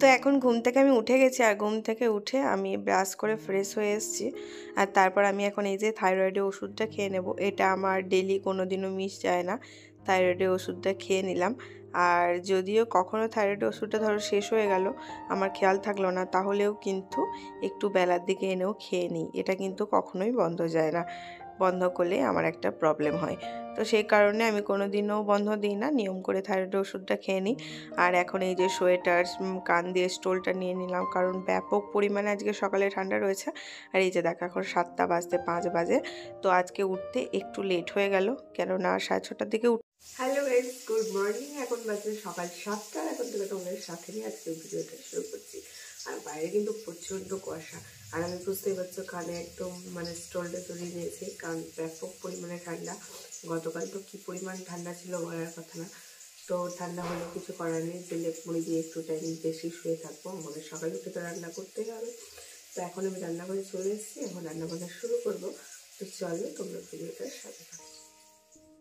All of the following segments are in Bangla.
তো এখন ঘুম থেকে আমি উঠে গেছি, আর ঘুম থেকে উঠে আমি ব্রাশ করে ফ্রেশ হয়ে এসেছি। আর তারপর আমি এখন এই যে থাইরয়েডের ওষুধটা খেয়ে নেব। এটা আমার ডেলি কোনো দিনও মিস যায় না, থাইরয়েডের ওষুধটা খেয়ে নিলাম। আর যদিও কখনো থাইরয়েডের ওষুধটা ধরো শেষ হয়ে গেল, আমার খেয়াল থাকলো না, তাহলেও কিন্তু একটু বেলার দিকে এনেও খেয়ে নিই। এটা কিন্তু কখনোই বন্ধ যায় না, বন্ধ করলে আমার একটা প্রবলেম হয়। তো সেই কারণে আমি কোনো দিনও বন্ধ দিই না, নিয়ম করে থাইরয়েডের ওষুধটা খেয়ে নিই। আর এখন এই যে সোয়েটার, কান দিয়ে স্টোলটা নিয়ে নিলাম, কারণ ব্যাপক পরিমাণে আজকে সকালে ঠান্ডা রয়েছে। আর এই যে দেখো এখন 7টা বাজতে 5 বাজে। তো আজকে উঠতে একটু লেট হয়ে গেল, কেননা 6:30টার দিকে হ্যালো গাইস, গুড মর্নিং। এখন বাজে সকাল 7টা। এখন থেকে তোমাদের সাথে নিয়ে আজকে ভিডিওটা শুরু করছি। আর বাইরে কিন্তু প্রচণ্ড কুয়াশা, আর আমি বুঝতেই পারছো কানে একদম মানে স্টোলটা জড়িয়ে নিয়েছি, কারণ ব্যাপক পরিমাণে ঠান্ডা। গতকাল তো কী পরিমাণ ঠান্ডা ছিল বলার কথা না। তো ঠান্ডা হলে কিছু করার নেই, যে লেপ মুড়ি দিয়ে একটু টাইম বেশি শুয়ে থাকবো, আমাদের সকালে উঠে তো রান্না করতেই হবে। তো এখন আমি রান্নাঘরে চলে এসেছি, এখন রান্নাবান্না শুরু করবো। তো চলো তোমরা ভিডিওটার সাথে থাকো।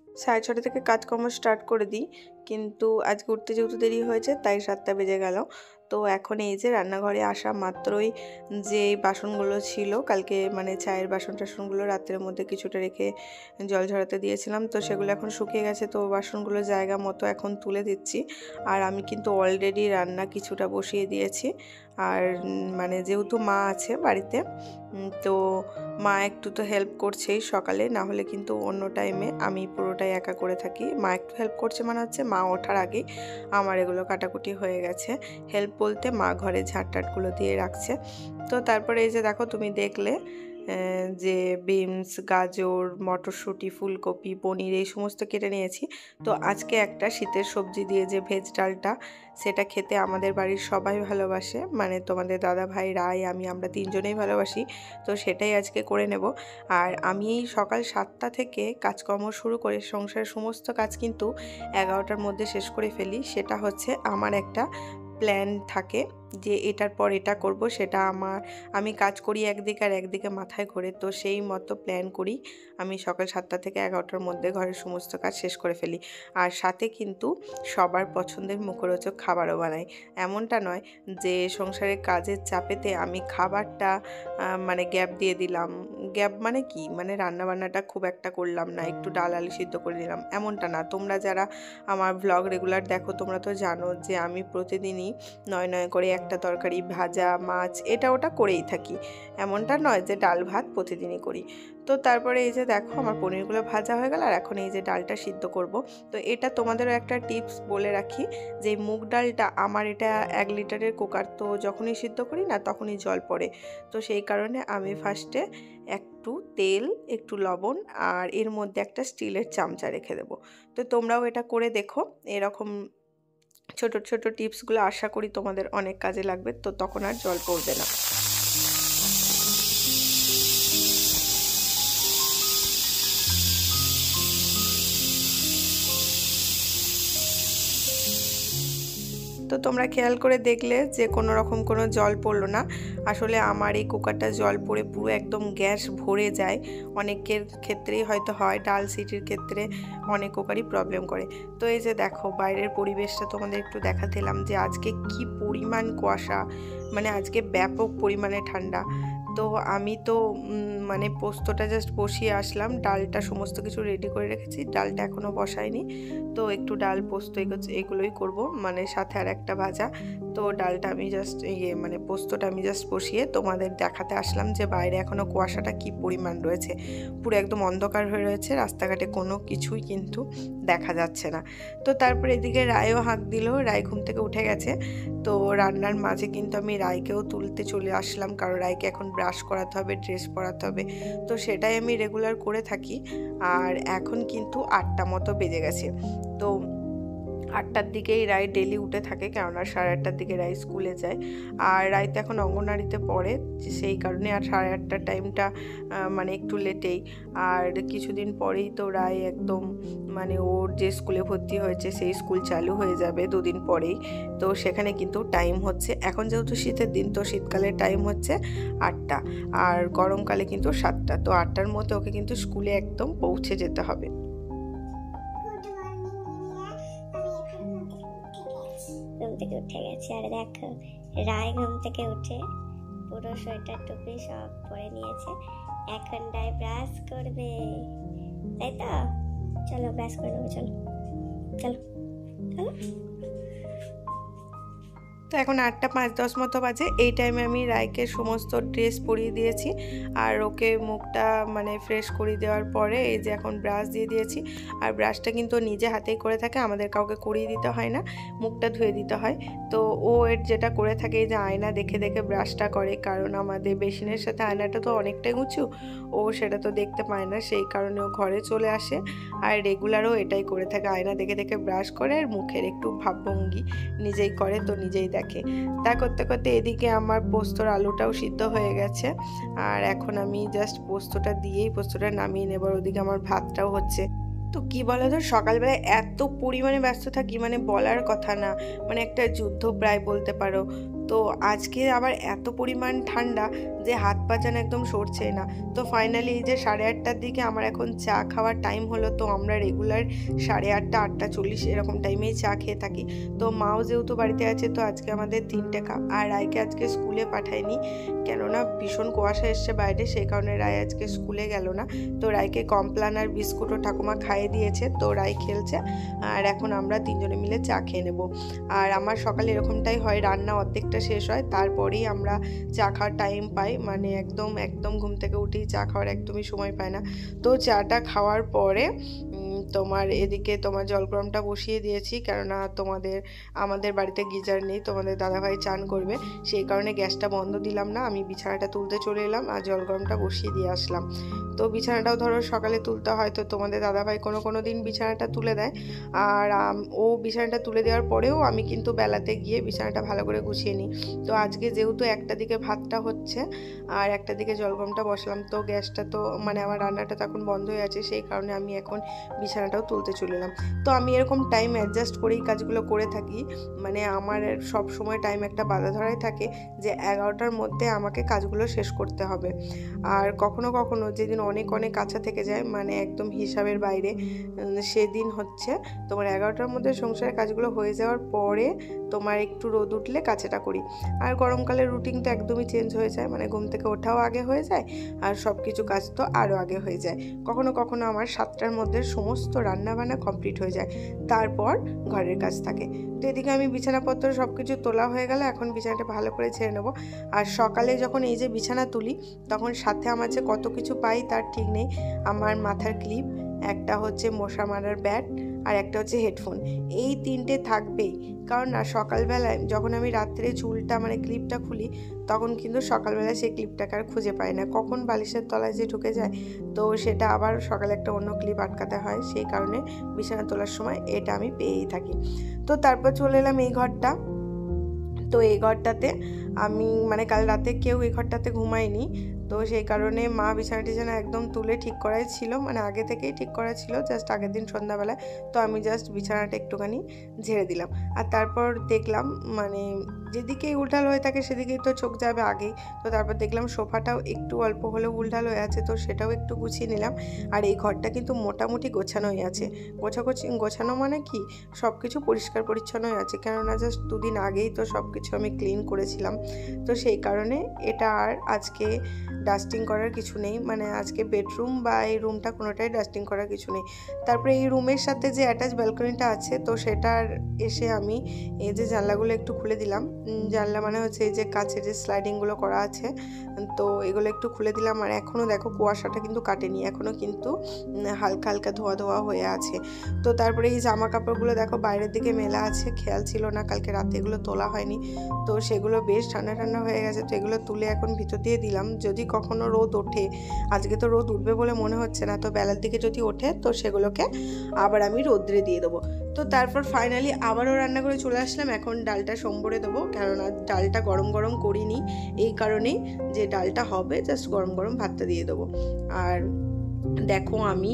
6:30 থেকে কাজকর্ম স্টার্ট করে দিই, কিন্তু আজকে উঠতে যেহেতু দেরি হয়েছে তাই 7টা বেজে গেল। তো এখন এই যে রান্নাঘরে আসা মাত্রই যে বাসনগুলো ছিল কালকে, মানে চায়ের বাসন টাসনগুলো রাত্রের মধ্যে কিছুটা রেখে জল ঝরাতে দিয়েছিলাম, তো সেগুলো এখন শুকিয়ে গেছে। তো বাসনগুলো জায়গা মতো এখন তুলে দিচ্ছি। আর আমি কিন্তু অলরেডি রান্না কিছুটা বসিয়ে দিয়েছি। আর মানে যেহেতু মা আছে বাড়িতে, তো মা একটু তো হেল্প করছেই সকালে, না হলে কিন্তু অন্য টাইমে আমি পুরোটাই একা করে থাকি। মা একটু হেল্প করছে মানে হচ্ছে মা ওঠার আগেই আমার এগুলো কাটাকুটি হয়ে গেছে। হেল্প বলতে মা ঘরে ঝাঁটটাটগুলো দিয়ে রাখছে। তো তারপরে এই যে দেখো তুমি দেখলে যে বিনস, গাজর, মটরশুঁটি, ফুলকপি, পনির এই সমস্ত কেটে নিয়েছি। তো আজকে একটা শীতের সবজি দিয়ে যে ভেজ ডালটা, সেটা খেতে আমাদের বাড়ির সবাই ভালোবাসে, মানে তোমাদের দাদা ভাই, রাই, আমরা তিনজনেই ভালোবাসি। তো সেটাই আজকে করে নেব। আর আমি এই সকাল 7টা থেকে কাজকর্ম শুরু করে সংসারের সমস্ত কাজ কিন্তু 11টার মধ্যে শেষ করে ফেলি। সেটা হচ্ছে আমার একটা প্ল্যান থাকে যে এটার পর এটা করব, সেটা আমি কাজ করি একদিকে আর একদিকে মাথায় ঘোরে। তো সেই মতো প্ল্যান করি আমি সকাল 7টা থেকে 11টার মধ্যে ঘরের সমস্ত কাজ শেষ করে ফেলি। আর সাথে কিন্তু সবার পছন্দের মুখরোচক খাবারও বানাই। এমনটা নয় যে সংসারের কাজের চাপেতে আমি খাবারটা মানে গ্যাপ দিয়ে দিলাম। গ্যাপ মানে কি, মানে রান্নাবান্নাটা খুব একটা করলাম না, একটু ডাল আলু সিদ্ধ করে নিলাম, এমনটা না। তোমরা যারা আমার ব্লগ রেগুলার দেখো তোমরা তো জানো যে আমি প্রতিদিনই নয় নয় করে একটা তরকারি, ভাজা, মাছ, এটা ওটা করেই থাকি। এমনটা নয় যে ডাল ভাত প্রতিদিনই করি। তো তারপরে এই যে দেখো আমার পনিরগুলো ভাজা হয়ে গেল, আর এখন এই যে ডালটা সিদ্ধ করব। তো এটা তোমাদেরও একটা টিপস বলে রাখি, যে মুগ ডালটা আমার এটা 1 লিটারের কুকার, তো যখনই সিদ্ধ করি না তখনই জল পড়ে। তো সেই কারণে আমি ফার্স্টে একটু তেল, একটু লবণ, আর এর মধ্যে একটা স্টিলের চামচা রেখে দেবো। তো তোমরাও এটা করে দেখো। এরকম ছোট ছোট টিপসগুলো আশা করি তোমাদের অনেক কাজে লাগবে, তো তখন আর জল পড়বে না। তো তোমরা খেয়াল করে দেখলে যে কোনো রকম কোনো জল পড়লো না। আসলে আমার এই কুকারটা জল পড়ে পুরো একদম গ্যাস ভরে যায়। অনেকের ক্ষেত্রেই হয়তো হয়, ডাল সিটির ক্ষেত্রে অনেক কুকারই প্রবলেম করে। তো এই যে দেখো বাইরের পরিবেশটা তোমাদের একটু দেখাতেলাম, যে আজকে কি পরিমাণ কুয়াশা, মানে আজকে ব্যাপক পরিমাণে ঠান্ডা। তো আমি তো মানে পোস্তটা জাস্ট বসিয়ে আসলাম, ডালটা সমস্ত কিছু রেডি করে রেখেছি, ডালটা এখনও বসাইনি। তো একটু ডাল পোস্ত এগুলোই করব, মানে সাথে আর একটা ভাজা। তো ডালটা আমি জাস্ট মানে পোস্তটা আমি জাস্ট বসিয়ে তোমাদের দেখাতে আসলাম যে বাইরে এখনও কুয়াশাটা কি পরিমাণ রয়েছে, পুরো একদম অন্ধকার হয়ে রয়েছে, রাস্তাঘাটে কোনো কিছুই কিন্তু দেখা যাচ্ছে না। তো তারপরে এদিকে রায়ও হাঁক দিল, রায় ঘুম থেকে উঠে গেছে। তো রান্নার মাঝে কিন্তু আমি রায়কেও তুলতে চলে আসলাম, কারণ রায়কে এখন ব্রাশ করাতে হবে, ড্রেস পরাতে হবে। তো সেটাই আমি রেগুলার করে থাকি। আর এখন কিন্তু 8টা মতো বেজে গেছে। তো 8টার দিকেই রায় ডেলি উঠে থাকে, কেননা 8:30টার দিকে রায় স্কুলে যায়। আর রায় তো এখন অঙ্গনওয়াড়িতে পড়ে, সেই কারণে আর 8:30টার টাইমটা মানে একটু লেটেই। আর কিছুদিন পরেই তো রায় একদম মানে ওর যে স্কুলে ভর্তি হয়েছে সেই স্কুল চালু হয়ে যাবে 2 দিন পরেই। তো সেখানে কিন্তু টাইম হচ্ছে, এখন যেহেতু শীতের দিন তো শীতকালের টাইম হচ্ছে 8টা, আর গরমকালে কিন্তু 7টা। তো 8টার মধ্যে ওকে কিন্তু স্কুলে একদম পৌঁছে যেতে হবে। থেকে উঠে গেছে। আর দেখো রায় ঘুম থেকে উঠে পুরো সোয়েটার টুপি সব পরে নিয়েছে। এখন রায় ব্রাশ করবে, তাই তো? চলো ব্রাশ করে নেবো, চলো চলো চলো। তো এখন 8টা 5-10 মতো বাজে। এই টাইমে আমি রায়কে সমস্ত ড্রেস পরিয়ে দিয়েছি আর ওকে মুখটা মানে ফ্রেশ করে দেওয়ার পরে এই যে এখন ব্রাশ দিয়ে দিয়েছি। আর ব্রাশটা কিন্তু নিজে হাতেই করে থাকে, আমাদের কাউকে করিয়ে দিতে হয় না, মুখটা ধুয়ে দিতে হয়। তো ও এর যেটা করে থাকে এই যে আয়না দেখে দেখে ব্রাশটা করে, কারণ আমাদের বেসিনের সাথে আয়নাটা তো অনেকটাই উঁচু, ও সেটা তো দেখতে পায় না, সেই কারণে ও ঘরে চলে আসে। আর রেগুলারও এটাই করে থাকে, আয়না দেখে দেখে ব্রাশ করে আর মুখের একটু ভাবভঙ্গি নিজেই করে, তো নিজেই দেখে। তা করতে করতে এদিকে আমার পোস্তর আলুটাও সিদ্ধ হয়ে গেছে। আর এখন আমি জাস্ট পোস্তটা দিয়েই পোস্তটা নামিয়ে নেবার, ওদিকে আমার ভাতটাও হচ্ছে। তো কি বলো তো, সকালবেলায় এত পরিমাণে ব্যস্ত থাকি মানে বলার কথা না, মানে একটা যুদ্ধ প্রায় বলতে পারো। তো আজকে আবার এত পরিমাণ ঠান্ডা যে হাত পা যেন একদম সরছে না। তো ফাইনালি এই যে 8:30টার দিকে আমার এখন চা খাওয়ার টাইম হলো। তো আমরা রেগুলার 8:30 8:40 এরকম টাইমেই চা খেয়ে থাকি। তো মাও যেহেতু বাড়িতে আছে, তো আজকে আমাদের 3টে কাপ। আর রায়কে আজকে স্কুলে পাঠায়নি, কেননা ভীষণ কুয়াশা এসছে বাইরে, সেই কারণে রায় আজকে স্কুলে গেল না। তো রায়কে কমপ্লান আর বিস্কুটও ঠাকুমা খাইয়ে দিয়েছে, তো রায় খেলছে। আর এখন আমরা 3জনে মিলে চা খেয়ে নেব। আর আমার সকালে এরকমটাই হয়, রান্না অর্ধেকটা শেষ হয়, তারপরেই আমরা চা খাওয়ার টাইম পাই, মানে একদম একদম ঘুম থেকে উঠেই চা খাওয়ার একদমই সময় পায় না। তো চাটা খাওয়ার পরে তোমার এদিকে তোমার জল গরমটা বসিয়ে দিয়েছি, কেননা আমাদের বাড়িতে গিজার নেই, তোমাদের দাদাভাই চান করবে, সেই কারণে গ্যাসটা বন্ধ দিলাম না, আমি বিছানাটা তুলতে চলে এলাম আর জল গরমটা বসিয়ে দিয়ে আসলাম। তো বিছানাটাও ধরো সকালে তুলতে হয়, তো তোমাদের দাদাভাই কোনো দিন বিছানাটা তুলে দেয়। আর ও বিছানাটা তুলে দেওয়ার পরেও আমি কিন্তু বেলাতে গিয়ে বিছানাটা ভালো করে গুছিয়ে নিই। তো আজকে যেহেতু একটা দিকে ভাতটা হচ্ছে আর একটা দিকে জল গরমটা বসলাম, তো গ্যাসটা তো মানে আমার রান্নাটা তখন বন্ধ হয়ে আছে, সেই কারণে আমি এখন বিছানাটাও তুলতে চলে এলাম। তো আমি এরকম টাইম অ্যাডজাস্ট করেই কাজগুলো করে থাকি, মানে আমার সব সময় টাইম একটা বাধা ধরাই থাকে যে 11টার মধ্যে আমাকে কাজগুলো শেষ করতে হবে। আর কখনো কখনো যেদিন অনেক কাঁচা থেকে যায়, মানে একদম হিসাবের বাইরে, সেদিন হচ্ছে তোমার 11টার মধ্যে সংসারের কাজগুলো হয়ে যাওয়ার পরে তোমার একটু রোদ উঠলে কাচাটা করি। আর গরমকালের রুটিন তো একদমই চেঞ্জ হয়ে যায়, মানে ঘুম থেকে ওঠাও আগে হয়ে যায় আর সব কিছু কাজ তো আরও আগে হয়ে যায়। কখনো কখনো আমার 7টার মধ্যে সমস্ত রান্নাবান্না কমপ্লিট হয়ে যায়, তারপর ঘরের কাজ থাকে। তো এদিকে আমি বিছানাপত্র সব কিছু তোলা হয়ে গেলে এখন বিছানাটা ভালো করে ছেড়ে নেবো। আর সকালে যখন এই যে বিছানা তুলি, তখন সাথে আমার যে কত কিছু পাই তার ঠিক নেই। আমার মাথার ক্লিপ, একটা হচ্ছে মশা মারার ব্যাট, আর একটা হচ্ছে হেডফোন, এই 3টে থাকবেই। কারণ না সকালবেলায় যখন আমি রাত্রে চুলটা মানে ক্লিপটা খুলি, তখন কিন্তু সকালবেলায় সেই ক্লিপটাকে আর খুঁজে পাই না, কখন বালিশের তলায় যে ঢুকে যায়, তো সেটা আবার সকালে একটা অন্য ক্লিপ আটকাতে হয়, সেই কারণে বিছানা তোলার সময় এটা আমি পেয়েই থাকি। তো তারপর চলে এলাম এই ঘরটা। তো এই ঘরটাতে আমি মানে কাল রাতে কেউ এই ঘরটাতে ঘুমায়নি, তো সেই কারণে মা বিছানা টিছানা একদম তুলে ঠিক করাই ছিল, মানে আগে থেকেই ঠিক করা ছিল, জাস্ট আগের দিন সন্ধ্যাবেলায়। তো আমি জাস্ট বিছানাটা একটুখানি ঝেড়ে দিলাম। আর তারপর দেখলাম মানে যেদিকেই উল্টাল হয়ে থাকে সেদিকেই তো চোখ যাবে আগেই। তো তারপর দেখলাম সোফাটাও একটু অল্প হলেও উল্টাল হয়ে আছে, তো সেটাও একটু গুছিয়ে নিলাম। আর এই ঘরটা কিন্তু মোটামুটি গোছানোই আছে। গোছানো মানে কি, সব কিছু পরিষ্কার পরিচ্ছন্নই আছে, কেননা জাস্ট 2 দিন আগেই তো সব কিছু আমি ক্লিন করেছিলাম। তো সেই কারণে এটা আর আজকে ডাস্টিং করার কিছু নেই, মানে আজকে বেডরুম বা এই রুমটা কোনোটাই ডাস্টিং করার কিছু নেই। তারপরে এই রুমের সাথে যে অ্যাটাচ ব্যালকনিটা আছে, তো সেটার এসে আমি এই যে জানলাগুলো একটু খুলে দিলাম। জানলা মানে হচ্ছে এই যে কাচের যে স্লাইডিংগুলো করা আছে, তো এগুলো একটু খুলে দিলাম। আর এখনও দেখো কুয়াশাটা কিন্তু কাটেনি, এখনও কিন্তু হালকা হালকা ধোয়া ধোয়া হয়ে আছে। তো তারপরে এই জামা কাপড়গুলো দেখো বাইরের দিকে মেলা আছে, খেয়াল ছিল না কালকে রাতে এগুলো তোলা হয়নি, তো সেগুলো বেশ ঠান্ডা ঠান্ডা হয়ে গেছে। তো এগুলো তুলে এখন ভিতর দিয়ে দিলাম, যদি কখনো রোদ ওঠে, আজকে তো রোদ উঠবে বলে মনে হচ্ছে না, তো বেলার দিকে যদি ওঠে তো সেগুলোকে আবার আমি রোদ্রে দিয়ে দেবো। তো তারপর ফাইনালি আবারও রান্না করে চলে আসলাম। এখন ডালটা সম্বরে দেবো, কেননা ডালটা গরম গরম করিনি, এই কারণেই যে ডালটা হবে জাস্ট গরম গরম ভাতটা দিয়ে দেবো। আর দেখো আমি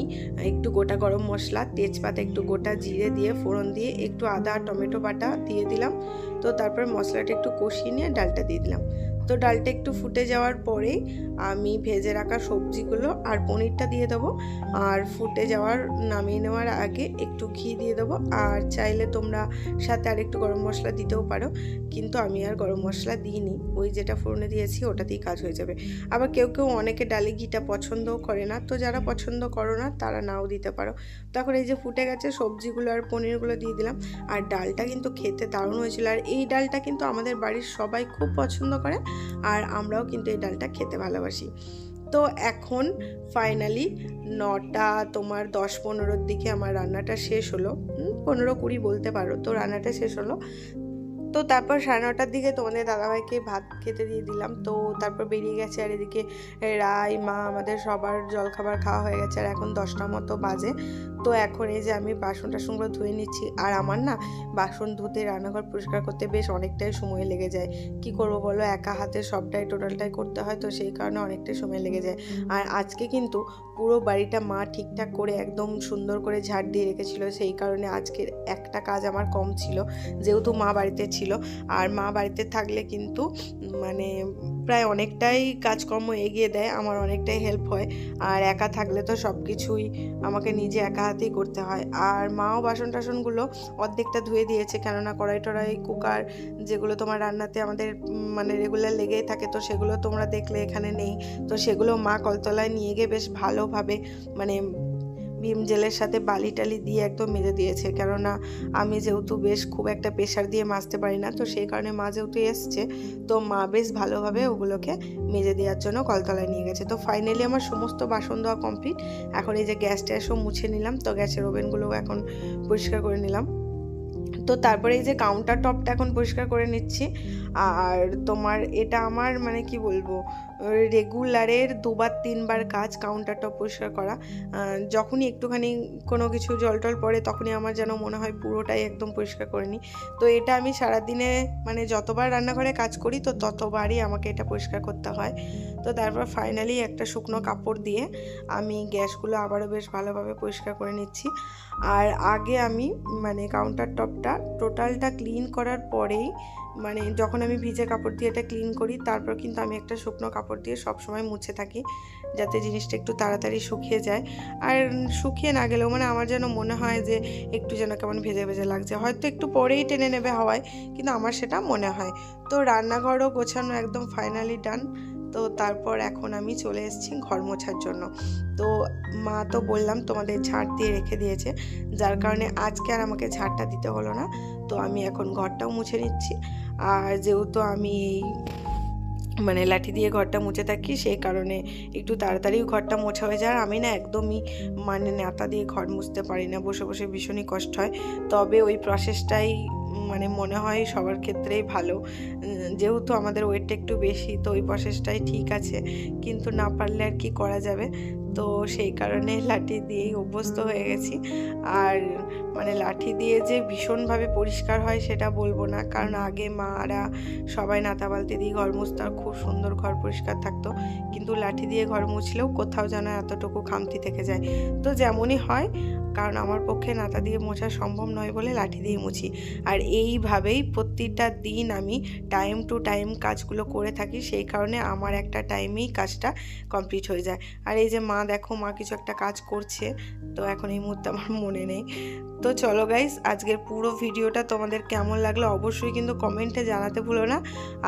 একটু গোটা গরম মশলা, তেজপাতা, একটু গোটা জিরে দিয়ে ফোড়ন দিয়ে একটু আদা টমেটো বাটা দিয়ে দিলাম। তো তারপর মশলাটা একটু কষিয়ে নিয়ে ডালটা দিয়ে দিলাম। তো ডালটা একটু ফুটে যাওয়ার পরেই আমি ভেজে রাখা সবজিগুলো আর পনিরটা দিয়ে দেবো। আর ফুটে যাওয়ার নামিয়ে নেওয়ার আগে একটু ঘি দিয়ে দেবো। আর চাইলে তোমরা সাথে আর একটু গরম মশলা দিতেও পারো, কিন্তু আমি আর গরম মশলা দিইনি, ওই যেটা ফোড়নে দিয়েছি ওটাতেই কাজ হয়ে যাবে। আবার কেউ কেউ অনেকে ডালে ঘিটা পছন্দও করে না, তো যারা পছন্দ করো না তারা নাও দিতে পারো। তখন এই যে ফুটে গেছে, সবজিগুলো আর পনিরগুলো দিয়ে দিলাম। আর ডালটা কিন্তু খেতে দারুণ হয়েছিল। আর এই ডালটা কিন্তু আমাদের বাড়ির সবাই খুব পছন্দ করে, আর আমরাও কিন্তু এই ডালটা খেতে ভালোবাসি। তো এখন ফাইনালি 9টা তোমার 10-15 দিকে আমার রান্নাটা শেষ হলো, 15-20 বলতে পারো। তো রান্নাটা শেষ হলো, তো তারপর 9:30টার দিকে তোমাদের দাদাভাইকে ভাত খেতে দিয়ে দিলাম। তো তারপর বেরিয়ে গেছে। আর এদিকে রাই, মা, আমাদের সবার জলখাবার খাওয়া হয়ে গেছে। আর এখন 10টা মতো বাজে। তো এখন এই যে আমি বাসন টাসনগুলো ধুয়ে নিচ্ছি। আর আমার না বাসন ধুতে, রান্নাঘর পরিষ্কার করতে বেশ অনেকটাই সময় লেগে যায়। কি করব বলো, একা হাতে সবটাই টোটালটাই করতে হয়, তো সেই কারণে অনেকটাই সময় লেগে যায়। আর আজকে কিন্তু পুরো বাড়িটা মা ঠিকঠাক করে একদম সুন্দর করে ঝাড় দিয়ে রেখেছিল, সেই কারণে আজকের একটা কাজ আমার কম ছিল, যেহেতু মা বাড়িতে ছিল। আর মা বাড়িতে থাকলে কিন্তু মানে প্রায় অনেকটাই কাজকর্ম এগিয়ে দেয়, আমার অনেকটাই হেল্প হয়। আর একা থাকলে তো সব কিছুই আমাকে নিজে একা হাতেই করতে হয়। আর মাও বাসন টাসনগুলো অর্ধেকটা ধুয়ে দিয়েছে, কেননা কড়াই টড়াই, কুকার, যেগুলো তোমার রান্নাতে আমাদের মানে রেগুলার লেগেই থাকে, তো সেগুলো তোমরা দেখলে এখানে নেই। তো সেগুলো মা কলতলায় নিয়ে গিয়ে বেশ ভালোভাবে মানে ভিম জেলের সাথে বালি টালি দিয়ে একদম মেজে দিয়েছে, কেননা আমি যেহেতু বেশ খুব একটা প্রেশার দিয়ে মাজতে পারি না, তো সেই কারণে মা যেহেতু এসছে, তো মা বেশ ভালোভাবে ওগুলোকে মেজে দেওয়ার জন্য কলতলায় নিয়ে গেছে। তো ফাইনালি আমার সমস্ত বাসন ধোয়া কমপ্লিট। এখন এই যে গ্যাস ট্যাসও মুছে নিলাম, তো গ্যাসের ওভেনগুলোও এখন পরিষ্কার করে নিলাম। তো তারপরে এই যে কাউন্টার টপটা এখন পরিষ্কার করে নিচ্ছি। আর তোমার এটা আমার মানে কি বলবো, রেগুলারের 2-3 বার কাজ কাউন্টার টপ পরিষ্কার করা। যখনই একটুখানি কোনো কিছু জল টল পড়ে, তখনই আমার যেন মনে হয় পুরোটাই একদম পরিষ্কার করে নিই। তো এটা আমি সারাদিনে মানে যতবার রান্নাঘরে কাজ করি, তো ততবারই আমাকে এটা পরিষ্কার করতে হয়। তো তারপর ফাইনালি একটা শুকনো কাপড় দিয়ে আমি গ্যাসগুলো আবারও বেশ ভালোভাবে পরিষ্কার করে নিচ্ছি। আর আগে আমি মানে কাউন্টার টপটা টোটালটা ক্লিন করার পরেই, মানে যখন আমি ভিজে কাপড় দিয়ে এটা ক্লিন করি, তারপর কিন্তু আমি একটা শুকনো কাপড় দিয়ে সবসময় মুছে থাকি, যাতে জিনিসটা একটু তাড়াতাড়ি শুকিয়ে যায়। আর শুকিয়ে না গেলেও মানে আমার যেন মনে হয় যে একটু যেন কেমন ভেজে ভেজে লাগছে, হয়তো একটু পরেই টেনে নেবে হাওয়ায়, কিন্তু আমার সেটা মনে হয়। তো রান্নাঘরও গোছানো একদম ফাইনালি ডান। তো তারপর এখন আমি চলে এসেছি ঘর মোছার জন্য। তো মা তো বললাম তোমাদের ঝাড় দিয়ে রেখে দিয়েছে, যার কারণে আজকে আর আমাকে ঝাড়টা দিতে হলো না। তো আমি এখন ঘরটাও মুছে নিচ্ছি। আর যেহেতু আমি এই মানে লাঠি দিয়ে ঘরটা মুছে থাকি, সেই কারণে একটু তাড়াতাড়ি ঘরটা মোছা হয়ে যায়। আর আমি না একদমই মানে ন্যাতা দিয়ে ঘর মুছতে পারি না, বসে বসে ভীষণই কষ্ট হয়। তবে ওই প্রসেসটাই মানে মনে হয় সবার ক্ষেত্রেই ভালো, যেহেতু আমাদের ওয়েটটা একটু বেশি, তো ওই প্রসেসটাই ঠিক আছে, কিন্তু না পারলে আর কি করা যাবে। তো সেই কারণে লাঠি দিয়েই অভ্যস্ত হয়ে গেছি। আর মানে লাঠি দিয়ে যে ভীষণভাবে পরিষ্কার হয় সেটা বলবো না, কারণ আগে মারা সবাই নাতা বালতি দিয়ে ঘর মুছতো, খুব সুন্দর ঘর পরিষ্কার থাকতো। কিন্তু লাঠি দিয়ে ঘর মুছলেও কোথাও যেন এতটুকু খামতি থেকে যায়। তো যেমনই হয়, কারণ আমার পক্ষে নাতা দিয়ে মোছা সম্ভব নয় বলে লাঠি দিয়ে মুছি। আর এইভাবেই প্রতিটা দিন আমি টাইম টু টাইম কাজগুলো করে থাকি, সেই কারণে আমার একটা টাইমেই কাজটা কমপ্লিট হয়ে যায়। আর এই যে মা দেখো, মা কিছু একটা কাজ করছে, তো এখন এই মুহূর্তে আমার মনে নেই। তো চলো গাইস, আজকের পুরো ভিডিওটা তোমাদের কেমন লাগলো অবশ্যই কিন্তু কমেন্টে জানাতে ভুলো না।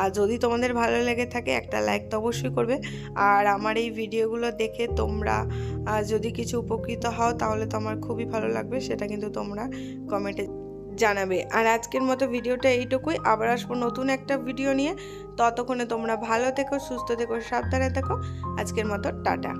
আর যদি তোমাদের ভালো লেগে থাকে একটা লাইক তো অবশ্যই করবে। আর আমার এই ভিডিওগুলো দেখে তোমরা যদি কিছু উপকৃত হও, তাহলে তো আমার খুবই ভালো লাগবে, সেটা কিন্তু তোমরা কমেন্টে জানাবে। আর আজকের মতো ভিডিওটা এইটুকুই, আবার আসবো নতুন একটা ভিডিও নিয়ে। ততক্ষণে তোমরা ভালো থেকো, সুস্থ থেকো, সাবধানে থেকো। আজকের মতো টাটা।